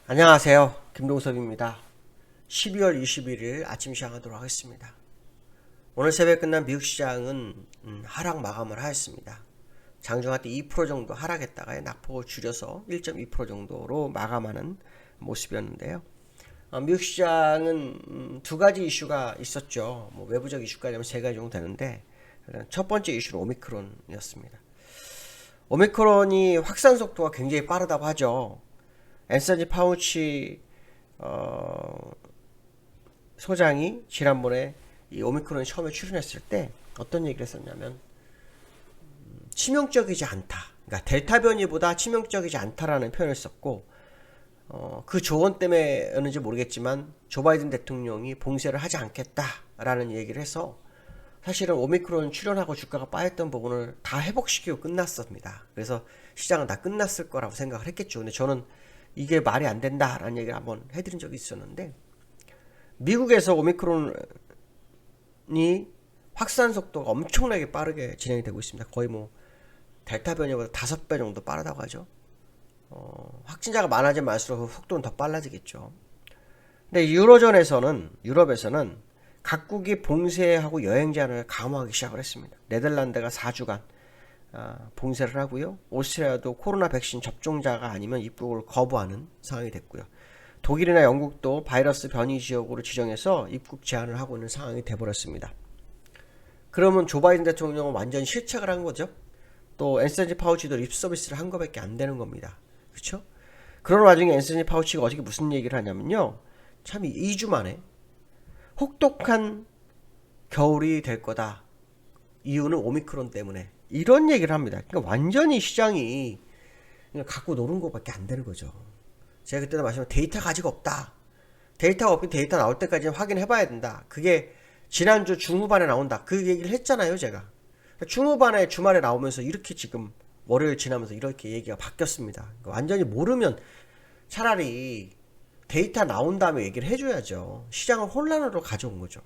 안녕하세요. 김동섭입니다. 12월 21일 아침 시작하도록 하겠습니다. 오늘 새벽에 끝난 미국 시장은 하락 마감을 하였습니다. 장중할 때 2% 정도 하락했다가 낙폭을 줄여서 1.2% 정도로 마감하는 모습이었는데요. 미국 시장은 두 가지 이슈가 있었죠. 외부적 이슈까지 하면 세 가지 정도 되는데, 첫 번째 이슈는 오미크론이었습니다. 오미크론이 확산 속도가 굉장히 빠르다고 하죠. 앤서니 파우치 소장이 지난번에 이 오미크론이 처음에 출현했을 때 어떤 얘기를 했었냐면 치명적이지 않다. 그러니까 델타 변이보다 치명적이지 않다라는 표현을 썼고 그 조언 때문에였는지 모르겠지만 조 바이든 대통령이 봉쇄를 하지 않겠다라는 얘기를 해서 사실은 오미크론 출현하고 주가가 빠졌던 부분을 다 회복시키고 끝났습니다. 그래서 시장은 다 끝났을 거라고 생각을 했겠죠. 근데 저는 이게 말이 안 된다라는 얘기를 한번 해드린 적이 있었는데, 미국에서 오미크론이 확산 속도가 엄청나게 빠르게 진행이 되고 있습니다. 거의 델타 변이보다 5배 정도 빠르다고 하죠. 확진자가 많아지면 많을수록 그 속도는 더 빨라지겠죠. 근데 유럽에서는 각국이 봉쇄하고 여행 제한을 강화하기 시작을 했습니다. 네덜란드가 4주간 봉쇄를 하고요. 오스트리아도 코로나 백신 접종자가 아니면 입국을 거부하는 상황이 됐고요. 독일이나 영국도 바이러스 변이 지역으로 지정해서 입국 제한을 하고 있는 상황이 돼버렸습니다. 그러면 조 바이든 대통령은 완전히 실책을 한 거죠. 또 앤서니 파우치도 립서비스를 한 거밖에 안 되는 겁니다. 그렇죠? 그런 와중에 앤서니 파우치가 어저께 무슨 얘기를 하냐면요. 참 2주 만에 혹독한 겨울이 될 거다. 이유는 오미크론 때문에. 이런 얘기를 합니다. 그러니까 완전히 시장이 그냥 갖고 노는 것밖에 안 되는 거죠. 제가 그때도 말씀드린 데이터 가지고 없다. 데이터가 없긴 데이터 나올 때까지 확인해 봐야 된다. 그게 지난주 중후반에 나온다. 그 얘기를 했잖아요, 제가. 중후반에 주말에 나오면서 이렇게 지금 월요일 지나면서 이렇게 얘기가 바뀌었습니다. 그러니까 완전히 모르면 차라리 데이터 나온 다음에 얘기를 해줘야죠. 시장을 혼란으로 가져온 거죠.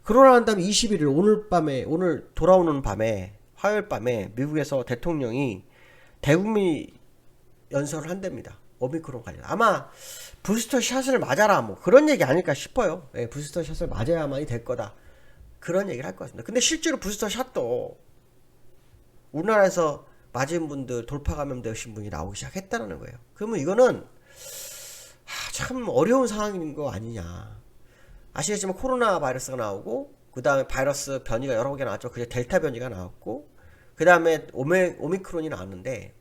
그러고 난 다음에 21일 오늘 돌아오는 밤에 화요일 밤에 미국에서 대통령이 대국민 연설을 한답니다. 오미크론 관련. 아마 부스터 샷을 맞아라 그런 얘기 아닐까 싶어요. 네, 부스터 샷을 맞아야만이 될 거다. 그런 얘기를 할 것 같습니다. 근데 실제로 부스터 샷도 우리나라에서 맞은 분들 돌파 감염되신 분이 나오기 시작했다는 거예요. 그러면 이거는 참 어려운 상황인 거 아니냐. 아시겠지만 코로나 바이러스가 나오고 그 다음에 바이러스 변이가 여러 개 나왔죠. 그게 델타 변이가 나왔고 그 다음에 오미크론이 나왔는데,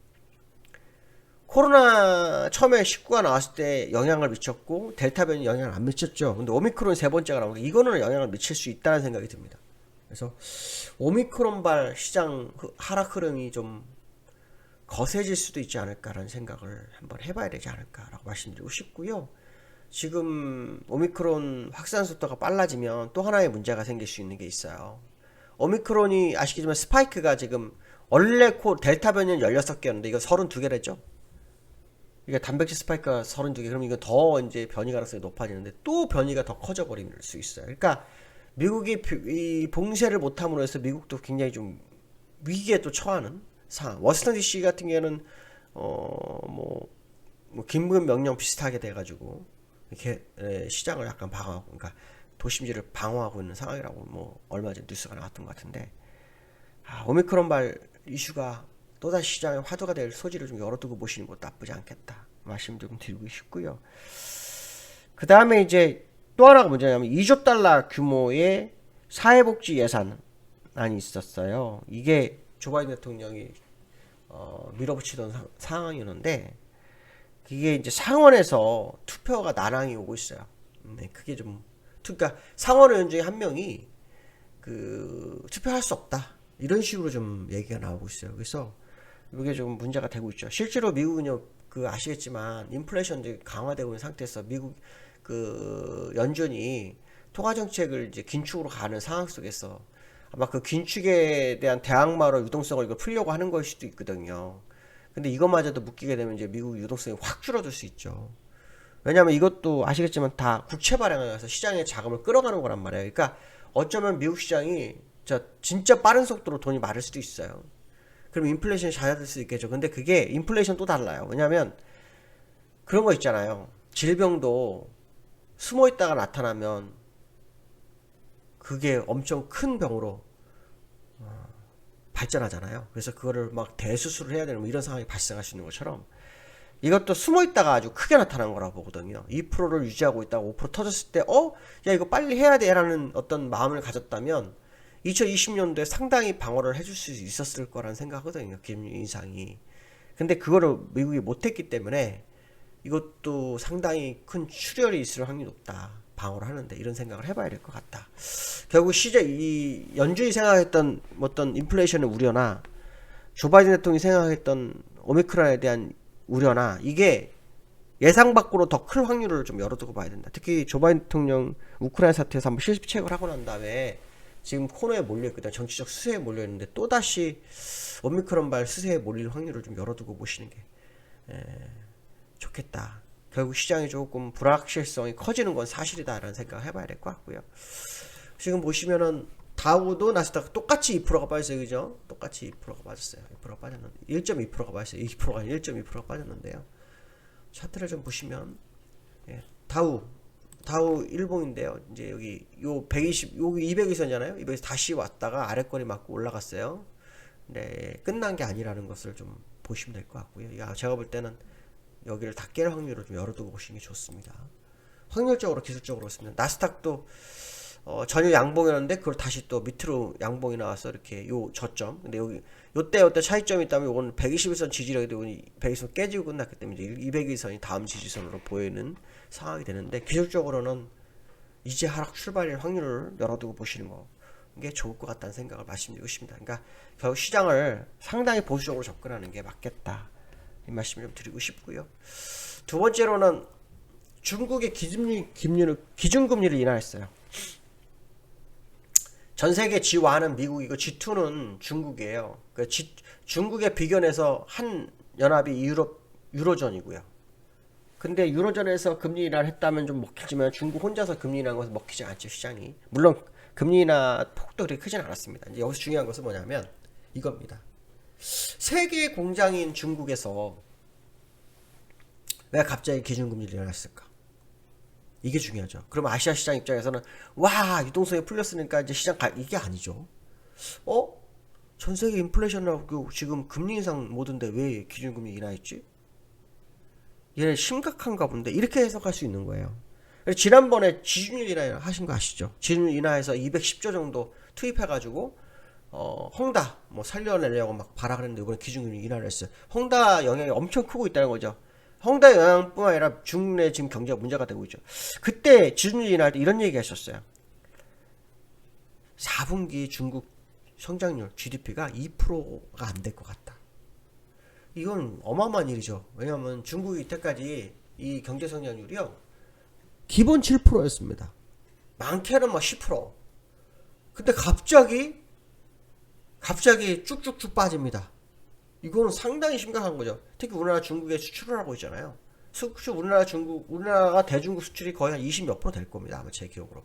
코로나 처음에 19가 나왔을 때 영향을 미쳤고 델타 변이 영향을 안 미쳤죠. 근데 오미크론 세 번째가 나오니까 이거는 영향을 미칠 수 있다는 생각이 듭니다. 그래서 오미크론발 시장 하락 흐름이 좀 거세질 수도 있지 않을까라는 생각을 한번 해봐야 되지 않을까라고 말씀드리고 싶고요. 지금 오미크론 확산 속도가 빨라지면 또 하나의 문제가 생길 수 있는 게 있어요. 오미크론이 아시겠지만 스파이크가 지금 원래 델타 변이는 16개였는데 이거 32개랬죠. 이게 단백질 스파이크가 32개. 그럼 이거 더 이제 변이 가능성이 높아지는데 또 변이가 더 커져 버릴 수 있어요. 그러니까 미국이 이 봉쇄를 못함으로 해서 미국도 굉장히 좀 위기에 또 처하는 상황. 워싱턴 DC 같은 경우에는 긴급 명령 비슷하게 돼가지고 이렇게 시장을 약간 방어하고, 그러니까 도심지를 방어하고 있는 상황이라고 얼마 전 뉴스가 나왔던 것 같은데, 오미크론발 이슈가 또다시 시장의 화두가 될 소지를 좀 열어두고 보시는 것도 나쁘지 않겠다 말씀 좀 드리고 싶고요. 그 다음에 이제 또 하나가 문제냐면 2조 달러 규모의 사회복지 예산안이 있었어요. 이게 조 바이든 대통령이 밀어붙이던 상황이었는데, 그게 이제 상원에서 투표가 난항이 오고 있어요. 네, 그게 좀 그러니까 상원 의원 중에 한 명이 투표할 수 없다 이런 식으로 좀 얘기가 나오고 있어요. 그래서 이게 좀 문제가 되고 있죠. 실제로 미국은요, 아시겠지만 인플레이션이 강화되고 있는 상태에서 미국 연준이 통화 정책을 이제 긴축으로 가는 상황 속에서 아마 그 긴축에 대한 대항마로 유동성을 이걸 풀려고 하는 걸 수도 있거든요. 근데 이것마저도 묶이게 되면 이제 미국 유동성이 확 줄어들 수 있죠. 왜냐면 이것도 아시겠지만 다 국채 발행을 해서 시장의 자금을 끌어가는 거란 말이에요. 그러니까 어쩌면 미국 시장이 진짜 빠른 속도로 돈이 마를 수도 있어요. 그럼 인플레이션이 잦아들 수 있겠죠. 근데 그게 인플레이션 또 달라요. 왜냐면 그런 거 있잖아요. 질병도 숨어 있다가 나타나면 그게 엄청 큰 병으로 발전하잖아요. 그래서 그거를 막 대수술을 해야 되는 뭐 이런 상황이 발생할 수 있는 것처럼 이것도 숨어 있다가 아주 크게 나타난 거라고 보거든요. 2%를 유지하고 있다가 5% 터졌을 때, 야, 이거 빨리 해야 돼. 라는 어떤 마음을 가졌다면 2020년도에 상당히 방어를 해줄 수 있었을 거라는 생각하거든요. 금리 인상이. 근데 그거를 미국이 못했기 때문에 이것도 상당히 큰 출혈이 있을 확률이 높다. 방어를 하는데 이런 생각을 해봐야 될 것 같다. 결국 이 연준이 생각했던 어떤 인플레이션의 우려나 조 바이든 대통령이 생각했던 오미크론에 대한 우려나 이게 예상 밖으로 더 클 확률을 좀 열어두고 봐야 된다. 특히 조 바이든 대통령 우크라이나 사태에서 한번 실습책을 하고 난 다음에 지금 코너에 몰려있거든. 정치적 수세에 몰려있는데 또다시 오미크론발 수세에 몰릴 확률을 좀 열어두고 보시는 게 좋겠다. 결국 시장이 조금 불확실성이 커지는 건 사실이다라는 생각을 해봐야 될 것 같고요. 지금 보시면은 다우도 나스닥 똑같이 2%가 빠졌어요. 그죠? 똑같이 2%가 빠졌어요. 2%가 빠졌는데 1.2%가 빠졌어요. 2%가 아니라 1.2%가 빠졌는데요. 차트를 좀 보시면 다우 일봉인데요. 이제 여기 요 120, 여기 200일선이잖아요. 200에서 다시 왔다가 아래꼬리 맞고 올라갔어요. 네, 끝난 게 아니라는 것을 좀 보시면 될 것 같고요. 야, 제가 볼 때는 여기를 다 깰 확률을 좀 열어두고 보시는 게 좋습니다. 확률적으로 기술적으로 그렇습니다. 나스닥도 전혀 양봉이었는데 그걸 다시 또 밑으로 양봉이 나와서 이렇게 요 저점. 근데 여기 요때 차이점이 있다면 요거는 121선 지지력인데 120선 깨지고 끝났기 때문에 200일선이 다음 지지선으로 보이는 상황이 되는데 기술적으로는 이제 하락 출발일 확률을 열어두고 보시는 게 좋을 것 같다는 생각을 말씀드리고 싶습니다. 그러니까 결국 시장을 상당히 보수적으로 접근하는 게 맞겠다. 이 말씀을 좀 드리고 싶고요. 두 번째로는 중국의 기준금리를 인하했어요. 전 세계 G1은 미국이고 G2는 중국이에요. 그러니까 중국에 비견해서 한 연합이 유로존이고요. 근데 유로존에서 금리 인하를 했다면 좀 먹히지만 중국 혼자서 금리 인하한 것은 먹히지 않죠, 시장이. 물론 금리 인하 폭도 그렇게 크진 않았습니다. 이제 여기서 중요한 것은 뭐냐면 이겁니다. 세계 공장인 중국에서 왜 갑자기 기준금리를 인하했을까? 이게 중요하죠. 그럼 아시아 시장 입장에서는 와, 유동성이 풀렸으니까 이제 시장 이게 아니죠. 전 세계 인플레이션 나오고 지금 금리 인상 모든데 왜 기준금리 인하했지? 얘네 심각한가 본데 이렇게 해석할 수 있는 거예요. 지난번에 지준율 인하 하신 거 아시죠? 지준율 인하해서 210조 정도 투입해가지고 헝다 뭐 살려내려고 막 바라 그랬는데 이번에 기준금리 인하를 했어요. 헝다 영향이 엄청 크고 있다는 거죠. 헝다의 영향뿐만 아니라 중국 내 지금 경제가 문제가 되고 있죠. 그때 지준율 인하할 때 이런 얘기 하셨어요. 4분기 중국 성장률 GDP가 2%가 안 될 것 같다. 이건 어마어마한 일이죠. 왜냐하면 중국이 이때까지 이 경제 성장률이요 기본 7%였습니다. 많게는 막 10%. 근데 갑자기 쭉쭉쭉 빠집니다. 이거는 상당히 심각한 거죠. 특히 우리나라 중국에 수출을 하고 있잖아요. 우리나라가 대중국 수출이 거의 한 20몇 % 될 겁니다. 아마 제 기억으로.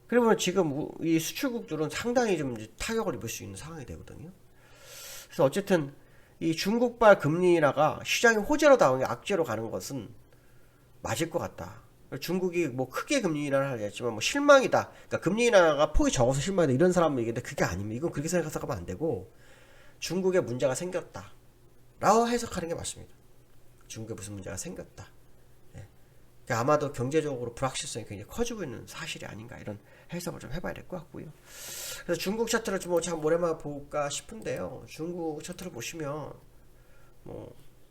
그러면 지금 이 수출국들은 상당히 좀 타격을 입을 수 있는 상황이 되거든요. 그래서 어쨌든 이 중국발 금리 인하가 시장이 호재로 나오는 게 악재로 가는 것은 맞을 것 같다. 중국이 뭐 크게 금리 인하를 하겠지만 뭐 실망이다. 그러니까 금리 인하가 폭이 적어서 실망이다. 이런 사람은 얘기인데 그게 아닙니다. 이건 그렇게 생각하면 안 되고 중국에 문제가 생겼다 라고 해석하는 게 맞습니다. 중국에 무슨 문제가 생겼다. 그러니까 아마도 경제적으로 불확실성이 굉장히 커지고 있는 사실이 아닌가 이런 해석을 좀 해봐야 될 것 같고요. 그래서 중국 차트를 좀 참 오랜만에 볼까 싶은데요. 중국 차트를 보시면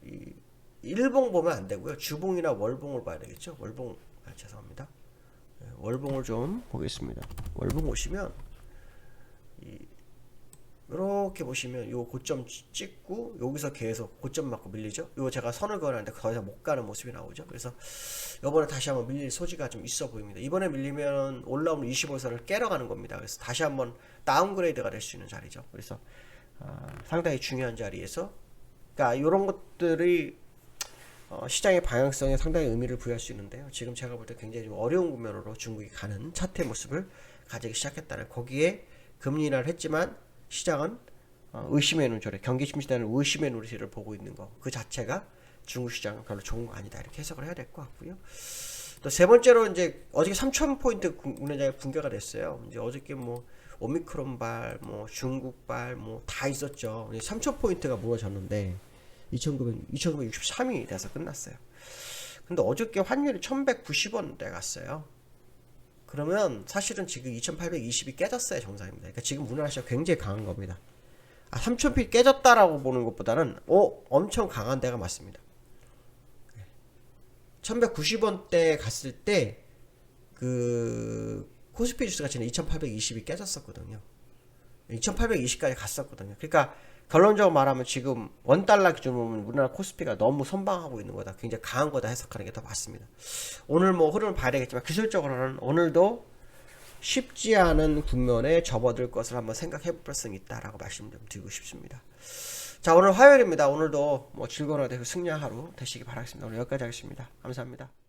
이 일봉 보면 안 되고요. 주봉이나 월봉을 봐야 되겠죠. 죄송합니다. 월봉을 좀 보겠습니다. 월봉 보시면 이렇게 보시면 요 고점 찍고 여기서 계속 고점 맞고 밀리죠. 요 제가 선을 그어놨는데 더 이상 못 가는 모습이 나오죠. 그래서 이번에 다시 한번 밀릴 소지가 좀 있어 보입니다. 이번에 밀리면 올라오는 25선을 깨러 가는 겁니다. 그래서 다시 한번 다운그레이드가 될 수 있는 자리죠. 그래서 상당히 중요한 자리에서 그러니까 이런 것들이 시장의 방향성에 상당히 의미를 부여할 수 있는데요. 지금 제가 볼 때 굉장히 좀 어려운 국면으로 중국이 가는 차트의 모습을 가지기 시작했다는, 거기에 금리 인하를 했지만 시장은 의심의 눈초리, 경기 침체되는 의심의 눈초리를 보고 있는 거, 그 자체가 중국 시장은 별로 좋은 거 아니다 이렇게 해석을 해야 될 것 같고요. 또 세 번째로 이제 어저께 3,000포인트 국내장이 붕괴가 됐어요. 이제 어저께 뭐 오미크론발, 뭐 중국발 뭐 다 있었죠. 3,000포인트가 무너졌는데 2,963이 돼서 끝났어요. 근데 어저께 환율이 1,190원대 갔어요. 그러면 사실은 지금 2,820이 깨졌어요. 정상입니다. 그러니까 지금 우리나라 굉장히 강한 겁니다. 3,000피 깨졌다라고 보는 것보다는 엄청 강한 데가 맞습니다. 1,190원대 갔을 때 그 코스피 지수가 지금 2,820이 깨졌었거든요. 2,820까지 갔었거든요. 그러니까 결론적으로 말하면 지금 원달러 기준으로 보면 우리나라 코스피가 너무 선방하고 있는 거다. 굉장히 강한 거다 해석하는 게 더 맞습니다. 오늘 뭐 흐름을 봐야 되겠지만 기술적으로는 오늘도 쉽지 않은 국면에 접어들 것을 한번 생각해 볼 필요성이 있다라고 말씀 좀 드리고 싶습니다. 자, 오늘 화요일입니다. 오늘도 뭐 즐거운 하루, 승리한 하루 되시기 바라겠습니다. 오늘 여기까지 하겠습니다. 감사합니다.